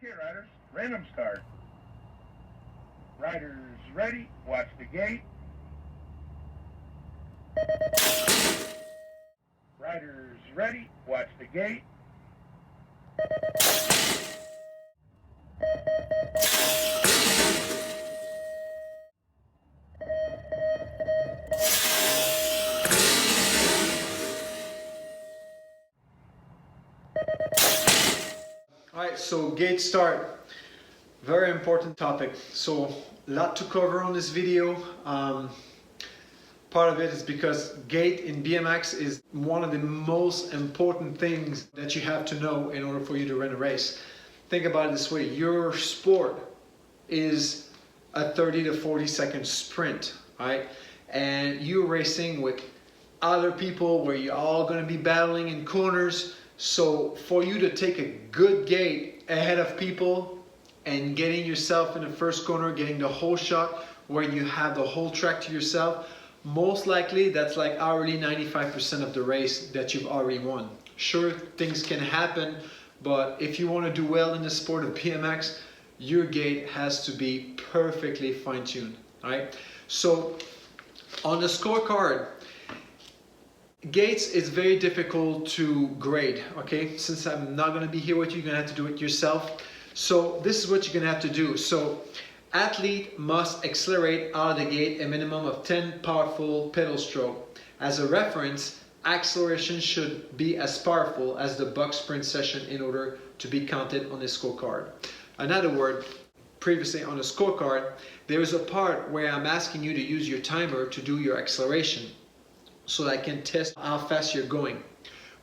Okay, riders, random start. Riders ready, watch the gate. Riders ready, watch the gate. Alright, so gate start, very important topic. So a lot to cover on this video. Part of it is because gate in BMX is one of the most important things that you have to know in order for you to run a race. Think about it this way, your sport is a 30 to 40 second sprint, right? And you're racing with other people where you're all going to be battling in corners. So for you to take a good gate ahead of people and getting yourself in the first corner, getting the whole shot where you have the whole track to yourself, most likely that's like already 95% of the race that you've already won. Sure, things can happen, but if you want to do well in the sport of BMX, your gate has to be perfectly fine-tuned. All right. So on the scorecard, gates is very difficult to grade. Okay, since I'm not going to be here with you, you're going to have to do it yourself. So this is what you're going to have to do. So athlete must accelerate out of the gate a minimum of 10 powerful pedal stroke. As a reference, acceleration should be as powerful as the box sprint session in order to be counted on the scorecard. Another word, previously on the scorecard, there is a part where I'm asking you to use your timer to do your acceleration so that I can test how fast you're going.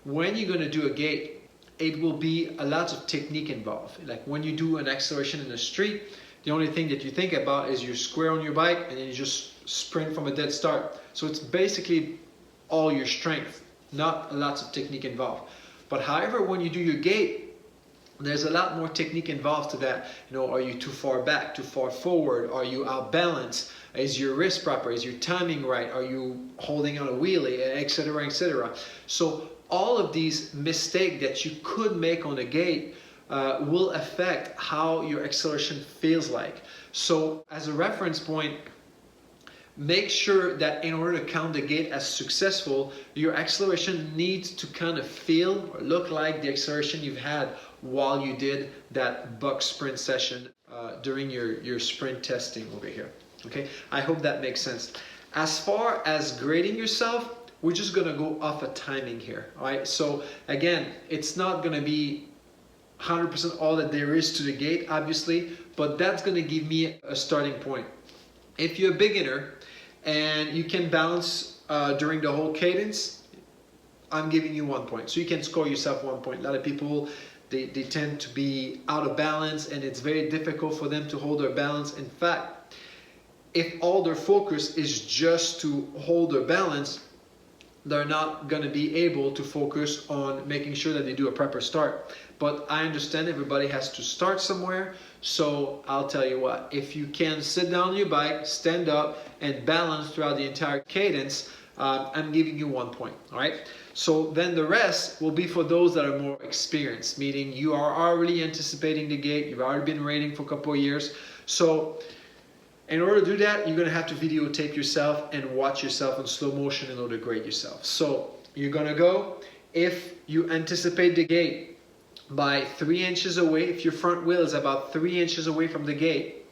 When you're going to do a gate, it will be a lot of technique involved. Like when you do an acceleration in the street, the only thing that you think about is you're square on your bike and then you just sprint from a dead start. So it's basically all your strength, not lots of technique involved. But however, when you do your gate, there's a lot more technique involved to that. You know, are you too far back, too far forward? Are you out balanced? Is your wrist proper? Is your timing right? Are you holding on a wheelie, etc., etc.? So all of these mistakes that you could make on the gate will affect how your acceleration feels like. So as a reference point, make sure that in order to count the gate as successful, your acceleration needs to kind of feel or look like the acceleration you've had while you did that box sprint session during your sprint testing over here. Okay, I hope that makes sense. As far as grading yourself, we're just gonna go off a timing here. All right, so again, it's not gonna be 100% all that there is to the gate, obviously, but that's gonna give me a starting point. If you're a beginner and you can balance during the whole cadence, I'm giving you 1 point. So you can score yourself 1 point. A lot of people, they tend to be out of balance and it's very difficult for them to hold their balance. In fact, if all their focus is just to hold their balance, they're not going to be able to focus on making sure that they do a proper start. But I understand everybody has to start somewhere, so I'll tell you what, if you can sit down on your bike, stand up, and balance throughout the entire cadence, I'm giving you 1 point, all right? So then the rest will be for those that are more experienced, meaning you are already anticipating the gate, you've already been rating for a couple of years. So in order to do that, you're going to have to videotape yourself and watch yourself in slow motion in order to grade yourself. So you're going to go, if you anticipate the gate by 3 inches away, if your front wheel is about 3 inches away from the gate,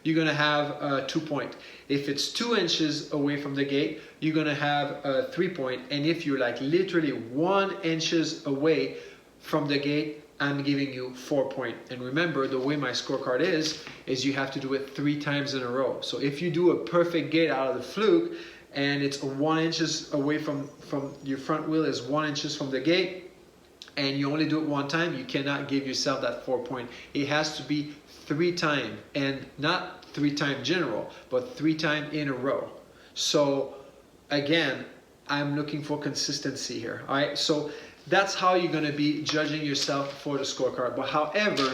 you're going to have 2 points. If it's 2 inches away from the gate, you're going to have 3 points. And if you're like literally 1 inches away from the gate, I'm giving you 4 points. And remember, the way my scorecard is you have to do it 3 times in a row. So if you do a perfect gate out of the fluke and it's 1 inches away from your front wheel is 1 inches from the gate and you only do it 1 time, you cannot give yourself that 4 point. It has to be 3 times, and not 3 times general, but 3 times in a row. So again, I'm looking for consistency here. All right, so that's how you're going to be judging yourself for the scorecard. But however,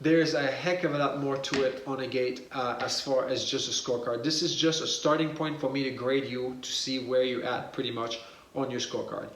there's a heck of a lot more to it on a gate as far as just a scorecard. This is just a starting point for me to grade you to see where you're at pretty much on your scorecard.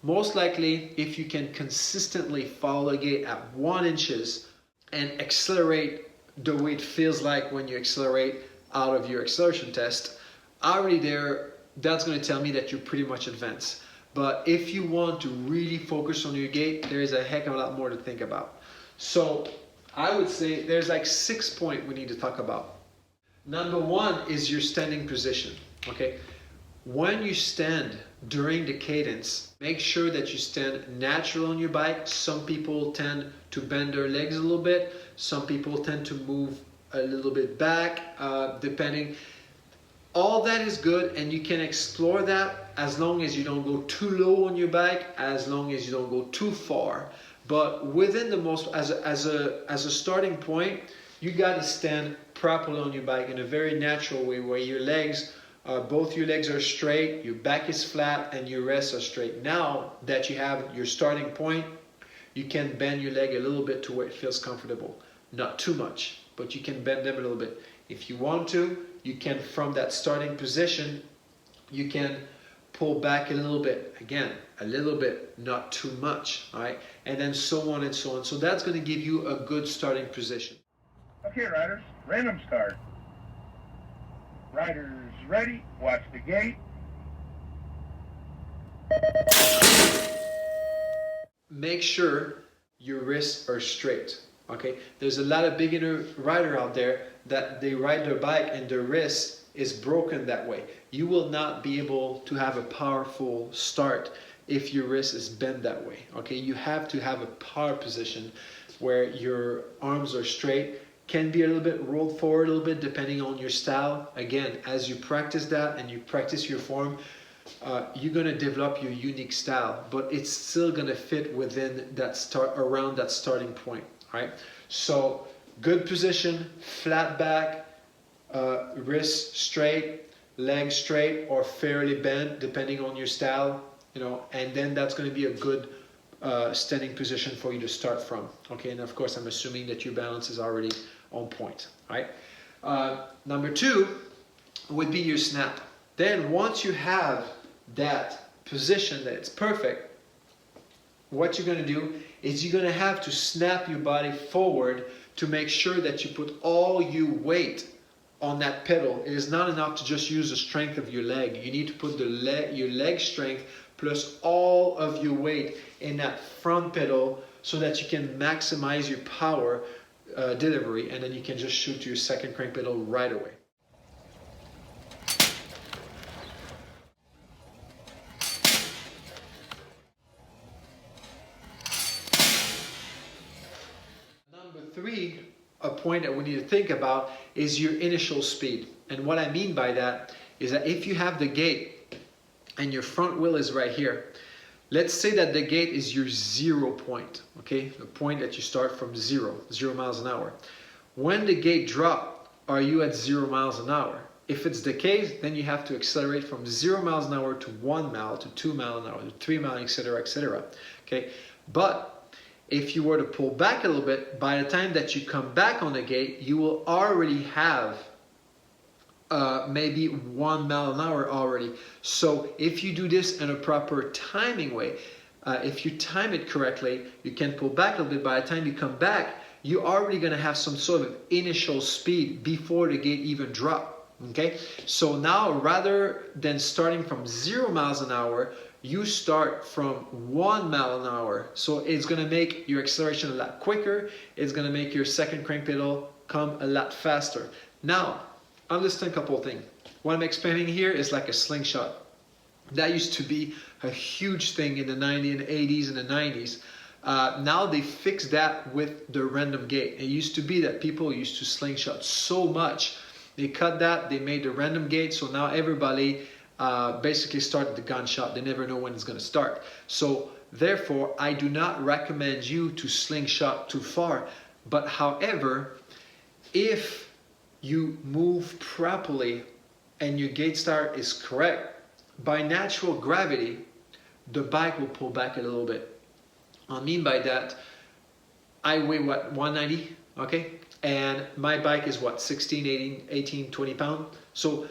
Most likely, if you can consistently follow the gate at 1 inches and accelerate the way it feels like when you accelerate out of your acceleration test, already there, that's going to tell me that you're pretty much advanced. But if you want to really focus on your gait, there is a heck of a lot more to think about. So I would say there's like 6 points we need to talk about. Number 1 is your standing position. Okay, when you stand during the cadence, make sure that you stand natural on your bike. Some people tend to bend their legs a little bit. Some people tend to move a little bit back, depending. All that is good, and you can explore that as long as you don't go too low on your bike, as long as you don't go too far. But within the most, as a starting point, you got to stand properly on your bike in a very natural way, where your legs, both your legs are straight, your back is flat, and your wrists are straight. Now that you have your starting point, you can bend your leg a little bit to where it feels comfortable. Not too much, but you can bend them a little bit. If you want to, you can, from that starting position, you can pull back a little bit. Again, a little bit, not too much, all right? And then so on and so on. So that's going to give you a good starting position. Okay, riders, random start. Riders ready, watch the gate. Make sure your wrists are straight. Okay, there's a lot of beginner rider out there that they ride their bike and their wrist is broken that way. You will not be able to have a powerful start if your wrist is bent that way. Okay, you have to have a power position where your arms are straight, can be a little bit rolled forward a little bit depending on your style. Again, as you practice that and you practice your form, you're going to develop your unique style, but it's still going to fit within that around that starting point. Right, so good position, flat back, wrist straight, legs straight or fairly bent depending on your style, you know, and then that's going to be a good standing position for you to start from. Okay, and of course I'm assuming that your balance is already on point. Right. Number 2 would be your snap. Then once you have that position that it's perfect, what you're going to do is you're going to have to snap your body forward to make sure that you put all your weight on that pedal. It is not enough to just use the strength of your leg. You need to put your leg strength plus all of your weight in that front pedal so that you can maximize your power delivery, and then you can just shoot to your second crank pedal right away. Number 3, a point that we need to think about is your initial speed. And what I mean by that is that if you have the gate and your front wheel is right here, let's say that the gate is your 0 point, okay? The point that you start from 0 miles an hour. When the gate drops, are you at 0 miles an hour? If it's the case, then you have to accelerate from 0 miles an hour to 1 mile, to 2 miles an hour, to 3 miles, etc., okay? But if you were to pull back a little bit, by the time that you come back on the gate, you will already have maybe 1 mile an hour already. So if you do this in a proper timing way, if you time it correctly, you can pull back a little bit. By the time you come back, you're already going to have some sort of initial speed before the gate even drops. Okay, so now rather than starting from 0 miles an hour, you start from 1 mile an hour. So it's going to make your acceleration a lot quicker. It's going to make your second crank pedal come a lot faster. Now, understand a couple of things. What I'm explaining here is like a slingshot. That used to be a huge thing in the 90s and 80s and the 90s. Now they fixed that with the random gate. It used to be that people used to slingshot so much. They cut that, they made the random gate, so now everybody basically started the gunshot. They never know when it's going to start. So therefore, I do not recommend you to slingshot too far. But however, if you move properly and your gate start is correct, by natural gravity, the bike will pull back a little bit. I mean by that, I weigh what, 190, okay? And my bike is what, 16, 18, 20 pounds. So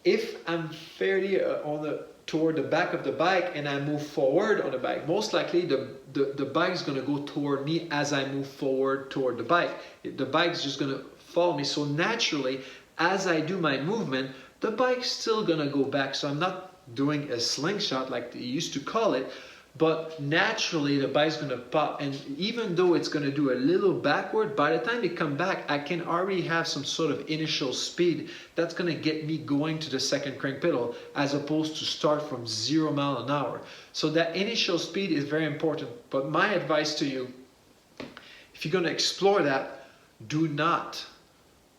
if I'm fairly on the toward the back of the bike and I move forward on the bike, most likely the bike is going to go toward me as I move forward toward the bike. The bike is just going to follow me. So naturally, as I do my movement, the bike's still going to go back. So I'm not doing a slingshot like they used to call it, but naturally the bike's going to pop, and even though it's going to do a little backward, by the time it come back, I can already have some sort of initial speed that's going to get me going to the second crank pedal, as opposed to start from 0 mile an hour. So that initial speed is very important. But my advice to you, if you're going to explore that, do not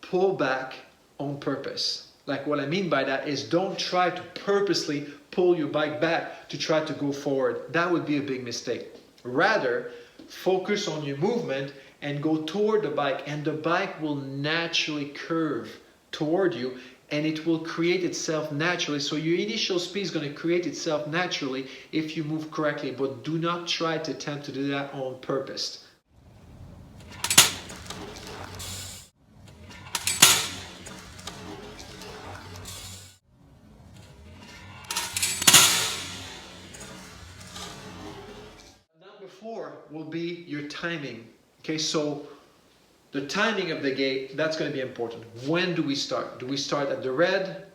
pull back on purpose. Like, what I mean by that is, don't try to purposely pull your bike back to try to go forward. That would be a big mistake. Rather, focus on your movement and go toward the bike, and the bike will naturally curve toward you, and it will create itself naturally. So your initial speed is going to create itself naturally if you move correctly, but do not try to attempt to do that on purpose. Number 4 will be your timing. Okay, so the timing of the gate, that's going to be important. When do we start? Do we start at the red,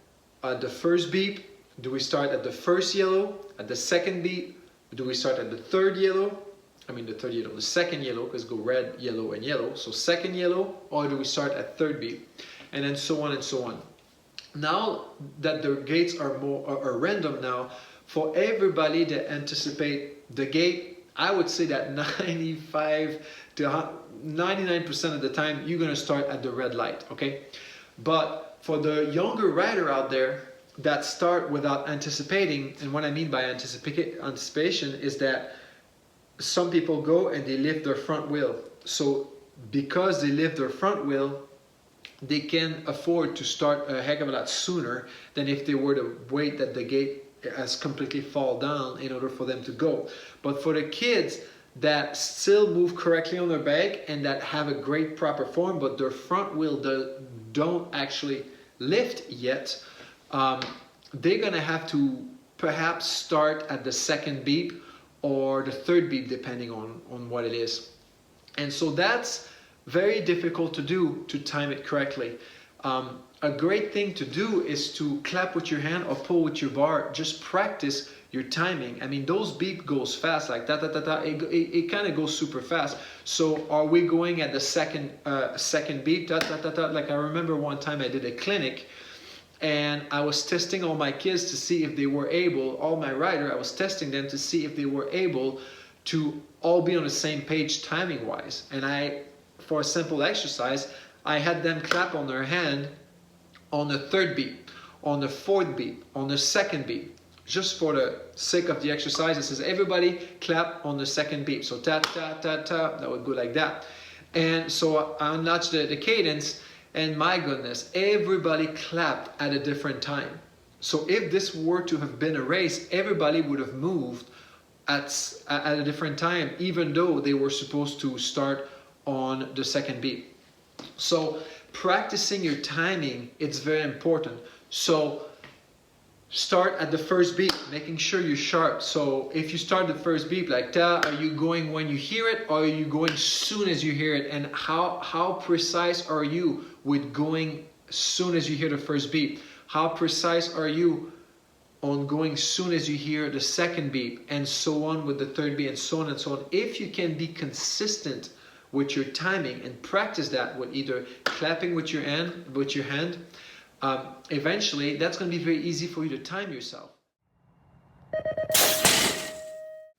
at the first beep? Do we start at the first yellow, at the second beep? Do we start at the third yellow? The second yellow, because go red, yellow, and yellow. So second yellow, or do we start at third beep? And then so on and so on. Now that the gates are random now, for everybody that anticipate the gate, I would say that 95 to 99% of the time, you're going to start at the red light, okay? But for the younger rider out there that start without anticipating, and what I mean by anticipation is that some people go and they lift their front wheel. So because they lift their front wheel, they can afford to start a heck of a lot sooner than if they were to wait that the gate has completely fall down in order for them to go. But for the kids that still move correctly on their bike and that have a great proper form, but their front wheel don't actually lift yet, they're gonna have to perhaps start at the second beep or the third beep, depending on what it is. And so that's very difficult to do, to time it correctly. A great thing to do is to clap with your hand or pull with your bar. Just practice your timing. I mean, those beep goes fast, like da da da da. It kind of goes super fast. So are we going at the second beep? Da da da da. Like, I remember one time I did a clinic, and I was testing all my kids to see if they were able, all my rider, I was testing them to see if they were able to all be on the same page timing wise. And for a simple exercise, I had them clap on their hand on the third beep, on the fourth beep, on the second beep. Just for the sake of the exercise, it says everybody clap on the second beep. So ta ta ta ta, that would go like that. And so I notched the cadence, and my goodness, everybody clapped at a different time. So if this were to have been a race, everybody would have moved at a different time, even though they were supposed to start on the second beep. So practicing your timing, it's very important. So start at the first beep, making sure you're sharp. So if you start the first beep like ta, are you going when you hear it, or are you going soon as you hear it? And how precise are you with going soon as you hear the first beep? How precise are you on going soon as you hear the second beep, and so on with the third beep, and so on and so on? If you can be consistent with your timing and practice that with either clapping with your hand, eventually that's going to be very easy for you to time yourself.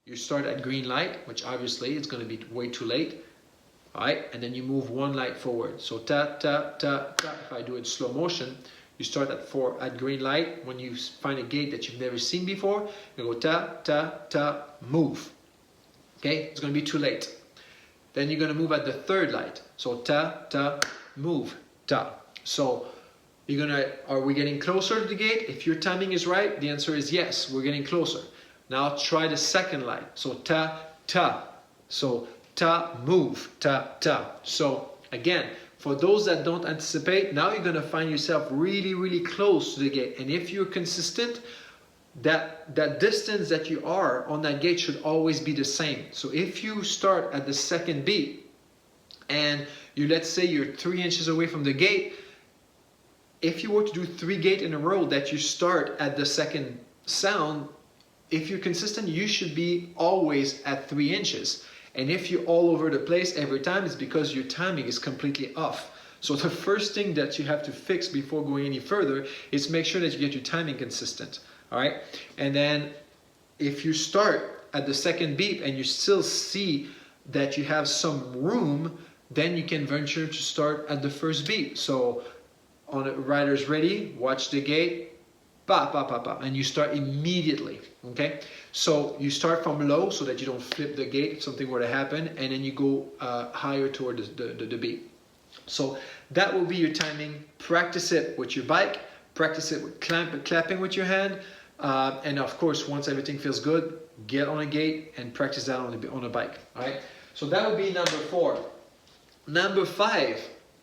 You start at green light, which obviously it's going to be way too late. All right, and then you move one light forward. So ta ta ta ta. If I do it in slow motion, you start at green light. When you find a gate that you've never seen before, you go ta ta ta, move. Okay, it's going to be too late. Then you're going to move at the third light. So ta ta, move ta. So are we getting closer to the gate? If your timing is right, the answer is yes, we're getting closer. Now try the second light. So ta ta. So ta, move, ta ta. So again, for those that don't anticipate, now you're going to find yourself really, really close to the gate. And if you're consistent, that distance that you are on that gate should always be the same. So if you start at the second beat and let's say you're 3 inches away from the gate, if you were to do 3 gates in a row that you start at the second sound, if you're consistent, you should be always at 3 inches. And if you're all over the place every time, it's because your timing is completely off. So the first thing that you have to fix before going any further is make sure that you get your timing consistent. All right. And then if you start at the second beat and you still see that you have some room, then you can venture to start at the first beat. So on a rider's ready, watch the gate, pa, pa, pa, pa, and you start immediately. Okay. So you start from low so that you don't flip the gate if something were to happen, and then you go higher toward the beat. So that will be your timing. Practice it with your bike, practice it with clapping with your hand, and of course, once everything feels good, get on a gate and practice that on a bike. All right. So that would be number 4. Number 5,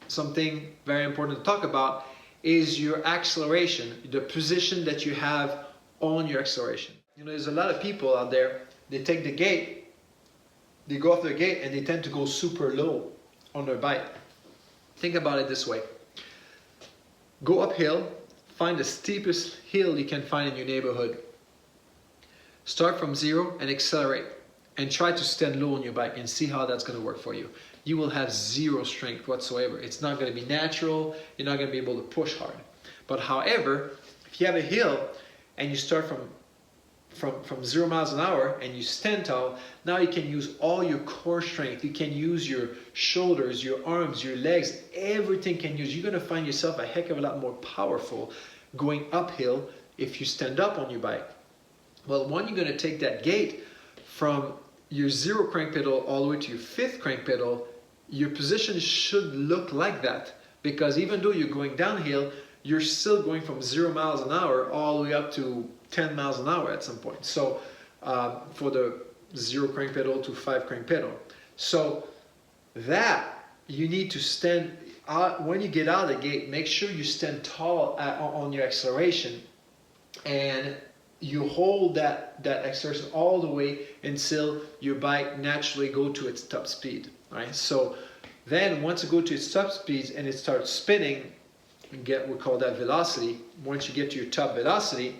something very important to talk about, is your acceleration, the position that you have on your acceleration. You know, there's a lot of people out there, they take the gate, they go off their gate, and they tend to go super low on their bike. Think about it this way. Go uphill, find the steepest hill you can find in your neighborhood. Start from 0 and accelerate. And try to stand low on your bike and see how that's going to work for you. You will have 0 strength whatsoever. It's not going to be natural. You're not going to be able to push hard. But however, if you have a hill and you start from 0 miles an hour and you stand tall, now you can use all your core strength. You can use your shoulders, your arms, your legs, everything can use. You're going to find yourself a heck of a lot more powerful going uphill if you stand up on your bike. Well, when you're going to take that gate from your 0 crank pedal all the way to your 5th crank pedal, your position should look like that, because even though you're going downhill, you're still going from 0 miles an hour all the way up to 10 miles an hour at some point. So for the 0 crank pedal to 5 crank pedal. So that you need to stand out, when you get out of the gate, make sure you stand tall on your acceleration, and you hold that acceleration all the way until your bike naturally go to its top speed. Right? So then once you go to its top speed and it starts spinning, we call that velocity. Once you get to your top velocity,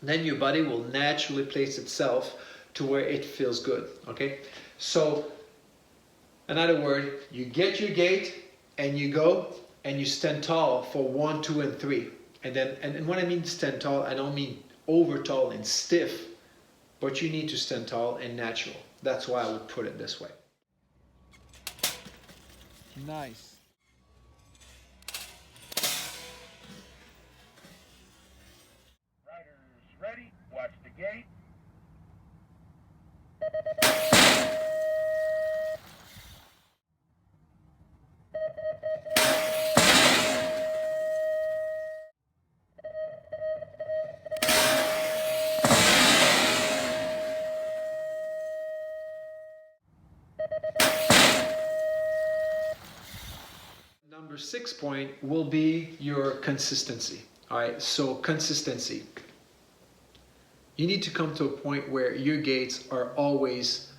then your body will naturally place itself to where it feels good. Okay? So another word, you get your gate and you go and you stand tall for 1, 2, and 3. And when I mean stand tall, I don't mean over tall and stiff, but you need to stand tall and natural. That's why I would put it this way. Nice. Riders ready, watch the gate. Number 6 point will be your consistency. All right, so consistency. You need to come to a point where your gates are always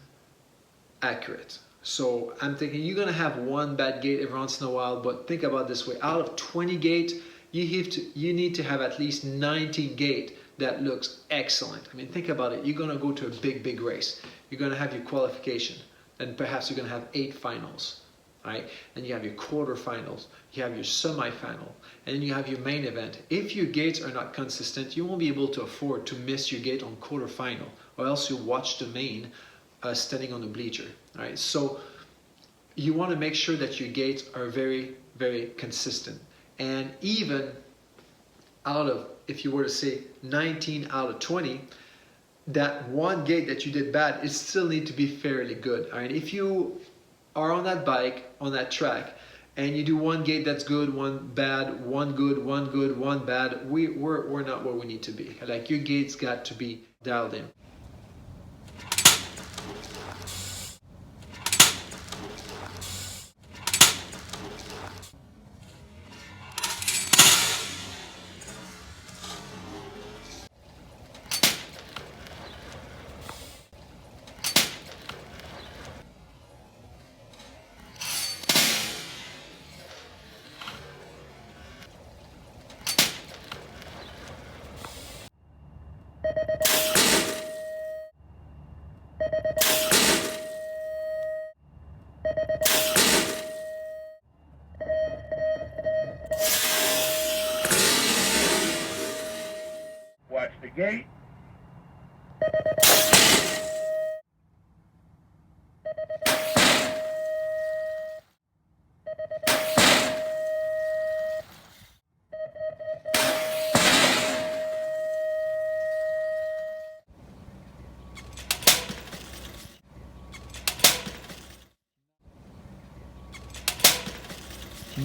accurate. So I'm thinking you're gonna have one bad gate every once in a while, but think about this way: out of 20 gates, you need to have at least 19 gate that looks excellent. I mean, think about it. You're gonna go to a big race. You're gonna have your qualification, and perhaps you're gonna have 8 finals. Right? And you have your quarterfinals, you have your semi-final, and then you have your main event. If your gates are not consistent, you won't be able to afford to miss your gate on quarterfinal, or else you'll watch the main standing on the bleacher. Right? So you want to make sure that your gates are very consistent. And even out of, if you were to say 19 out of 20, that one gate that you did bad, it still need to be fairly good. All right? If you are on that bike, on that track, and you do one gate that's good, one bad, one good, one bad, we're not where we need to be. Like, your gates got to be dialed in. gate.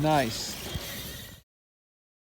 Nice.